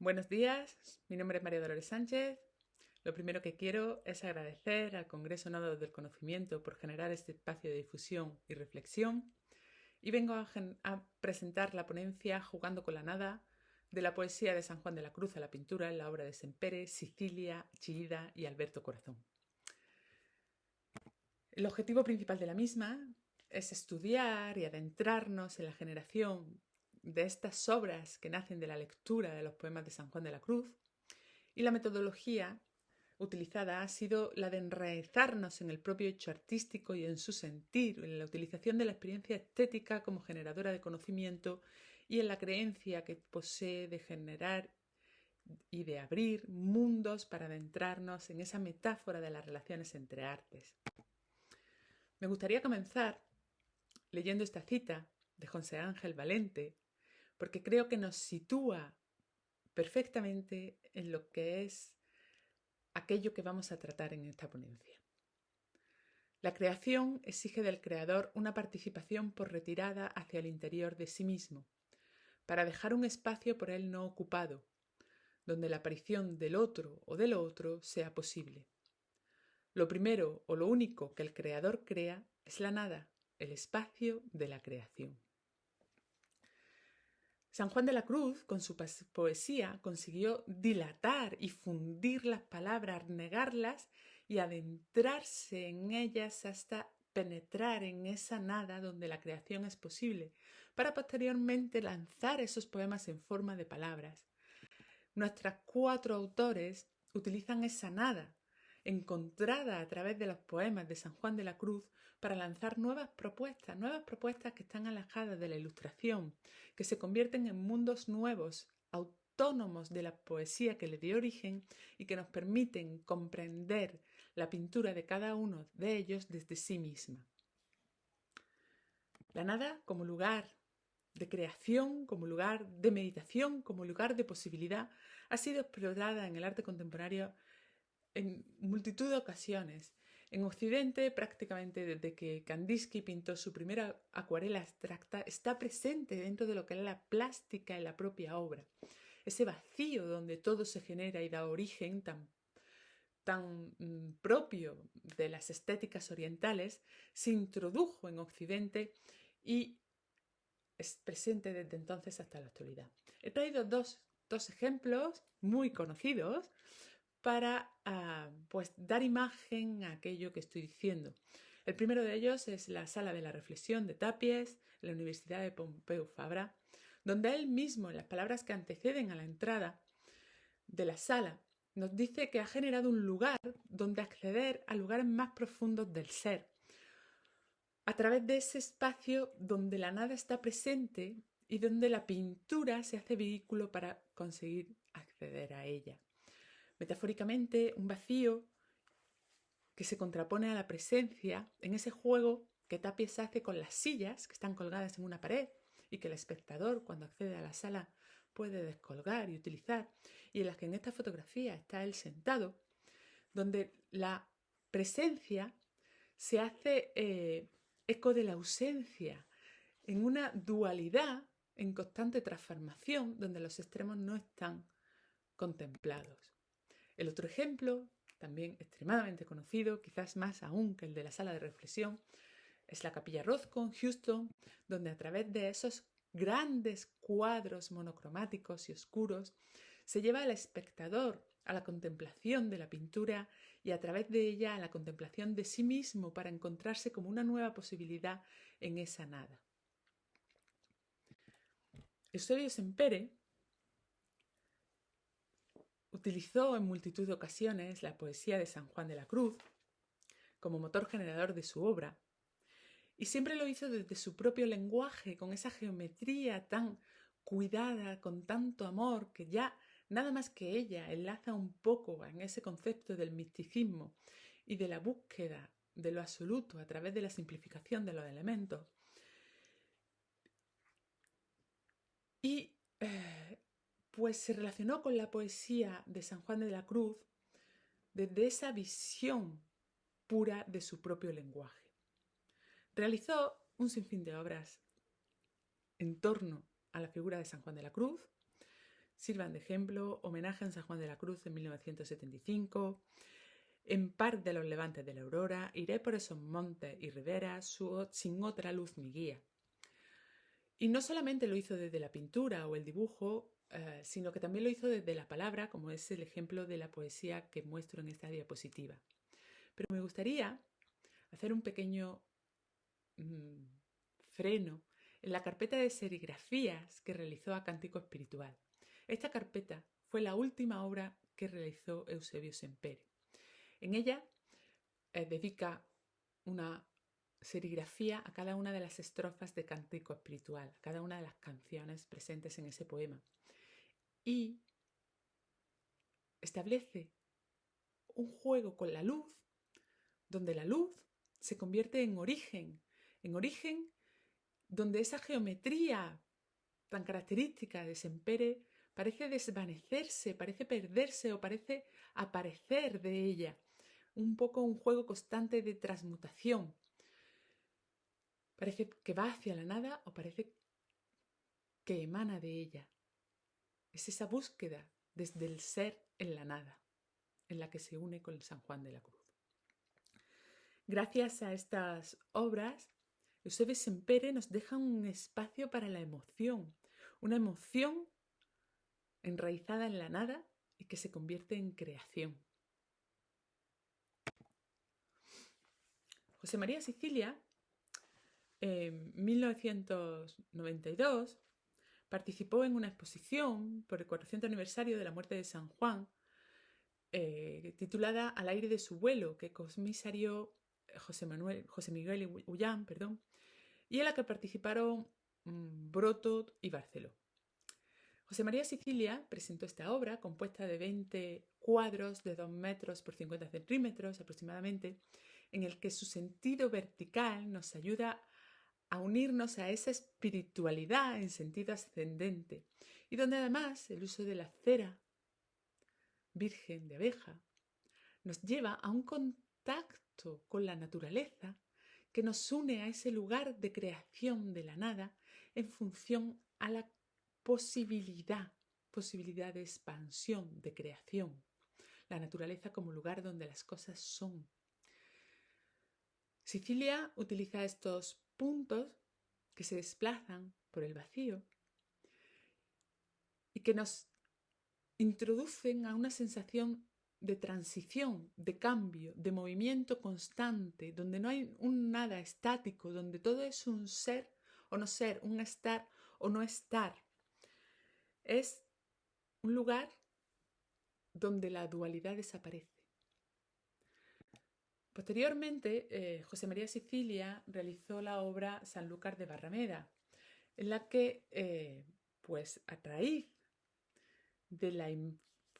Buenos días, mi nombre es María Dolores Sánchez. Lo primero que quiero es agradecer al Congreso Nodo del Conocimiento por generar este espacio de difusión y reflexión y vengo a presentar la ponencia Jugando con la Nada de la poesía de San Juan de la Cruz a la pintura en la obra de Sempere, Sicilia, Chillida y Alberto Corazón. El objetivo principal de la misma es estudiar y adentrarnos en la generación de estas obras que nacen de la lectura de los poemas de San Juan de la Cruz, y la metodología utilizada ha sido la de enraizarnos en el propio hecho artístico y en su sentir, en la utilización de la experiencia estética como generadora de conocimiento y en la creencia que posee de generar y de abrir mundos para adentrarnos en esa metáfora de las relaciones entre artes. Me gustaría comenzar leyendo esta cita de José Ángel Valente, porque creo que nos sitúa perfectamente en lo que es aquello que vamos a tratar en esta ponencia. La creación exige del creador una participación por retirada hacia el interior de sí mismo, para dejar un espacio por él no ocupado, donde la aparición del otro o de lo otro sea posible. Lo primero o lo único que el creador crea es la nada, el espacio de la creación. San Juan de la Cruz, con su poesía, consiguió dilatar y fundir las palabras, negarlas y adentrarse en ellas hasta penetrar en esa nada donde la creación es posible, para posteriormente lanzar esos poemas en forma de palabras. Nuestros 4 autores utilizan esa nada, encontrada a través de los poemas de San Juan de la Cruz, para lanzar nuevas propuestas que están alejadas de la ilustración, que se convierten en mundos nuevos, autónomos de la poesía que le dio origen y que nos permiten comprender la pintura de cada uno de ellos desde sí misma. La nada como lugar de creación, como lugar de meditación, como lugar de posibilidad, ha sido explorada en el arte contemporáneo en multitud de ocasiones. En Occidente, prácticamente desde que Kandinsky pintó su primera acuarela abstracta, está presente dentro de lo que es la plástica en la propia obra. Ese vacío donde todo se genera y da origen tan propio de las estéticas orientales, se introdujo en Occidente y es presente desde entonces hasta la actualidad. He traído dos ejemplos muy conocidos para pues dar imagen a aquello que estoy diciendo. El primero de ellos es la Sala de la Reflexión de Tapies, en la Universidad de Pompeu Fabra, donde él mismo, en las palabras que anteceden a la entrada de la sala, nos dice que ha generado un lugar donde acceder a lugares más profundos del ser, a través de ese espacio donde la nada está presente y donde la pintura se hace vehículo para conseguir acceder a ella. Metafóricamente, un vacío que se contrapone a la presencia en ese juego que Tapies hace con las sillas que están colgadas en una pared y que el espectador, cuando accede a la sala, puede descolgar y utilizar, y en las que en esta fotografía está él sentado, donde la presencia se hace eco de la ausencia, en una dualidad en constante transformación, donde los extremos no están contemplados. El otro ejemplo, también extremadamente conocido, quizás más aún que el de la sala de reflexión, es la Capilla Rothko en Houston, donde a través de esos grandes cuadros monocromáticos y oscuros se lleva al espectador a la contemplación de la pintura y a través de ella a la contemplación de sí mismo para encontrarse como una nueva posibilidad en esa nada. Eusebio Sempere utilizó en multitud de ocasiones la poesía de San Juan de la Cruz como motor generador de su obra, y siempre lo hizo desde su propio lenguaje, con esa geometría tan cuidada, con tanto amor, que ya nada más que ella enlaza un poco en ese concepto del misticismo y de la búsqueda de lo absoluto a través de la simplificación de los elementos. Y pues se relacionó con la poesía de San Juan de la Cruz desde esa visión pura de su propio lenguaje. Realizó un sinfín de obras en torno a la figura de San Juan de la Cruz, sirvan de ejemplo. Homenaje en San Juan de la Cruz en 1975. En par de los levantes de la aurora, iré por esos montes y riberas, sin otra luz mi guía. Y no solamente lo hizo desde la pintura o el dibujo, sino que también lo hizo desde la palabra, como es el ejemplo de la poesía que muestro en esta diapositiva. Pero me gustaría hacer un pequeño freno en la carpeta de serigrafías que realizó a Cántico Espiritual. Esta carpeta fue la última obra que realizó Eusebio Sempere. En ella dedica una serigrafía a cada una de las estrofas de Cántico Espiritual, a cada una de las canciones presentes en ese poema. Y establece un juego con la luz, donde la luz se convierte en origen donde esa geometría tan característica de Sempere parece desvanecerse, parece perderse o parece aparecer de ella. Un poco un juego constante de transmutación. Parece que va hacia la nada o parece que emana de ella. Es esa búsqueda desde el ser en la nada, en la que se une con el San Juan de la Cruz. Gracias a estas obras, Eusebio Sempere nos deja un espacio para la emoción, una emoción enraizada en la nada y que se convierte en creación. José María Sicilia, en 1992, participó en una exposición por el 400 aniversario de la muerte de San Juan, titulada Al aire de su vuelo, que comisarió José Miguel Ullán, y en la que participaron Broto y Barceló. José María Sicilia presentó esta obra, compuesta de 20 cuadros de 2 metros por 50 centímetros aproximadamente, en el que su sentido vertical nos ayuda a unirnos a esa espiritualidad en sentido ascendente, y donde además el uso de la cera virgen de abeja nos lleva a un contacto con la naturaleza que nos une a ese lugar de creación de la nada en función a la posibilidad de expansión, de creación. La naturaleza como lugar donde las cosas son. Sicilia utiliza estos puntos que se desplazan por el vacío y que nos introducen a una sensación de transición, de cambio, de movimiento constante, donde no hay un nada estático, donde todo es un ser o no ser, un estar o no estar. Es un lugar donde la dualidad desaparece. Posteriormente, José María Sicilia realizó la obra Sanlúcar de Barrameda, en la que, a raíz del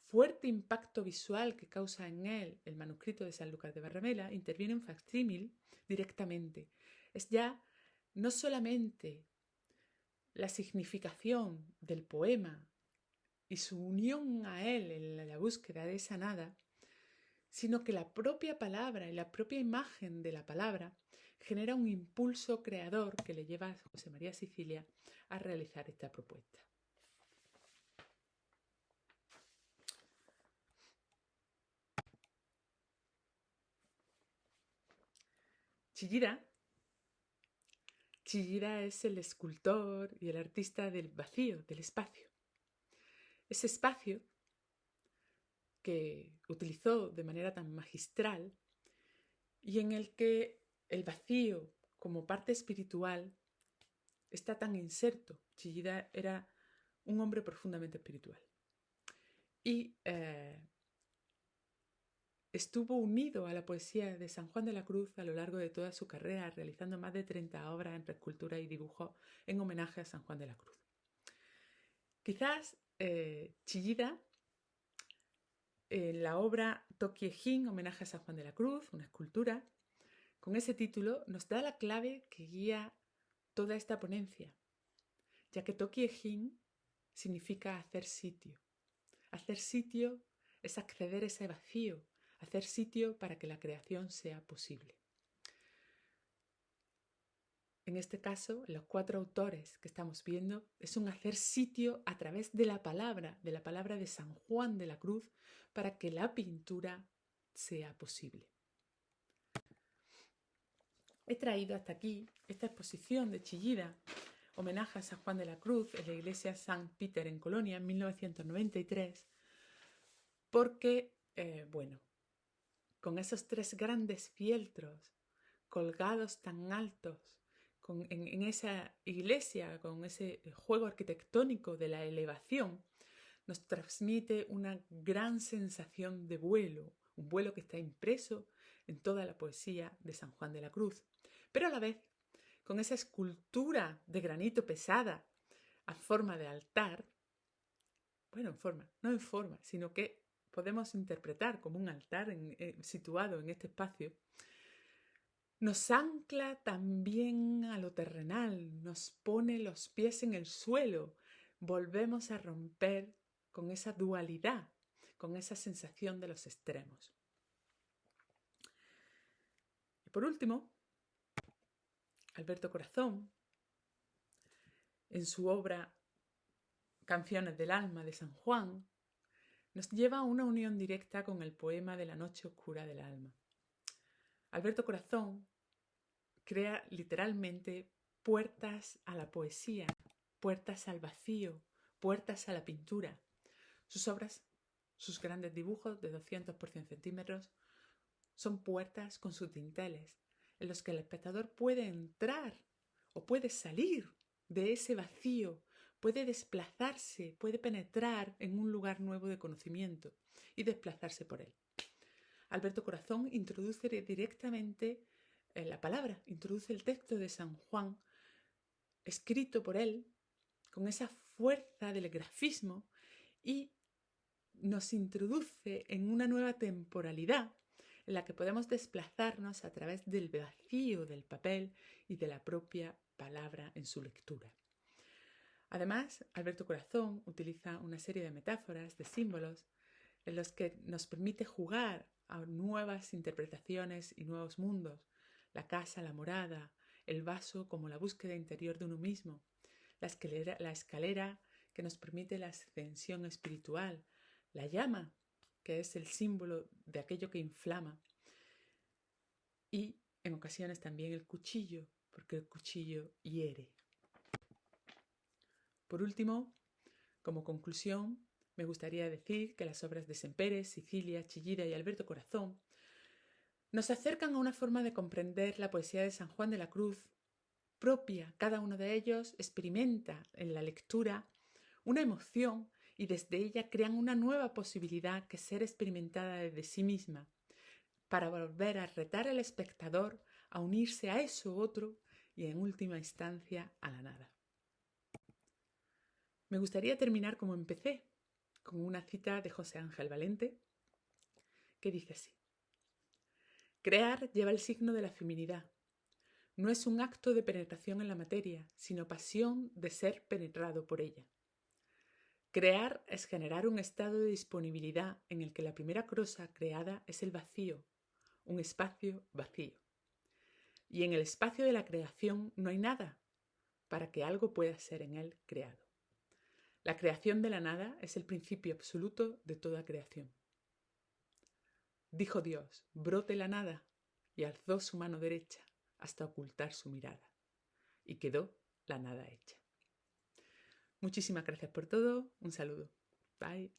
fuerte impacto visual que causa en él el manuscrito de Sanlúcar de Barrameda, interviene un facsímil directamente. Es ya no solamente la significación del poema y su unión a él en la búsqueda de esa nada, sino que la propia palabra y la propia imagen de la palabra genera un impulso creador que le lleva a José María Sicilia a realizar esta propuesta. Chillida es el escultor y el artista del vacío, del espacio. Ese espacio que utilizó de manera tan magistral y en el que el vacío como parte espiritual está tan inserto. Chillida era un hombre profundamente espiritual y estuvo unido a la poesía de San Juan de la Cruz a lo largo de toda su carrera, realizando más de 30 obras en escultura y dibujo en homenaje a San Juan de la Cruz. Quizás Chillida, en la obra Tokiejin, homenaje a San Juan de la Cruz, una escultura, con ese título nos da la clave que guía toda esta ponencia, ya que Tokiejin significa hacer sitio. Hacer sitio es acceder a ese vacío, hacer sitio para que la creación sea posible. en este caso, los 4 autores que estamos viendo, es un hacer sitio a través de la palabra de San Juan de la Cruz, para que la pintura sea posible. He traído hasta aquí esta exposición de Chillida, homenaje a San Juan de la Cruz en la iglesia St. Peter en Colonia en 1993, porque, con esos 3 grandes fieltros colgados tan altos en esa iglesia, con ese juego arquitectónico de la elevación, nos transmite una gran sensación de vuelo, un vuelo que está impreso en toda la poesía de San Juan de la Cruz. Pero a la vez, con esa escultura de granito pesada a forma de altar, no en forma, sino que podemos interpretar como un altar situado en este espacio, nos ancla también a lo terrenal, nos pone los pies en el suelo, volvemos a romper con esa dualidad, con esa sensación de los extremos. Y por último, Alberto Corazón, en su obra Canciones del alma de San Juan, nos lleva a una unión directa con el poema de la noche oscura del alma. Alberto Corazón crea literalmente puertas a la poesía, puertas al vacío, puertas a la pintura. Sus obras, sus grandes dibujos de 200 por 100 centímetros, son puertas con sus dinteles, en los que el espectador puede entrar o puede salir de ese vacío, puede desplazarse, puede penetrar en un lugar nuevo de conocimiento y desplazarse por él. Alberto Corazón introduce directamente la palabra, introduce el texto de San Juan, escrito por él, con esa fuerza del grafismo, y nos introduce en una nueva temporalidad en la que podemos desplazarnos a través del vacío del papel y de la propia palabra en su lectura. Además, Alberto Corazón utiliza una serie de metáforas, de símbolos, en los que nos permite jugar a nuevas interpretaciones y nuevos mundos. La casa, la morada, el vaso como la búsqueda interior de uno mismo, la escalera que nos permite la ascensión espiritual, la llama, que es el símbolo de aquello que inflama, y en ocasiones también el cuchillo, porque el cuchillo hiere. Por último, como conclusión, me gustaría decir que las obras de Sempere, Sicilia, Chillida y Alberto Corazón nos acercan a una forma de comprender la poesía de San Juan de la Cruz propia. Cada uno de ellos experimenta en la lectura una emoción y desde ella crean una nueva posibilidad que ser experimentada desde sí misma, para volver a retar al espectador a unirse a eso otro y en última instancia a la nada. Me gustaría terminar como empecé, con una cita de José Ángel Valente, que dice así: crear lleva el signo de la feminidad. No es un acto de penetración en la materia, sino pasión de ser penetrado por ella. Crear es generar un estado de disponibilidad en el que la primera cosa creada es el vacío, un espacio vacío. Y en el espacio de la creación no hay nada para que algo pueda ser en él creado. La creación de la nada es el principio absoluto de toda creación. Dijo Dios, brote la nada, y alzó su mano derecha hasta ocultar su mirada. Y quedó la nada hecha. Muchísimas gracias por todo. Un saludo. Bye.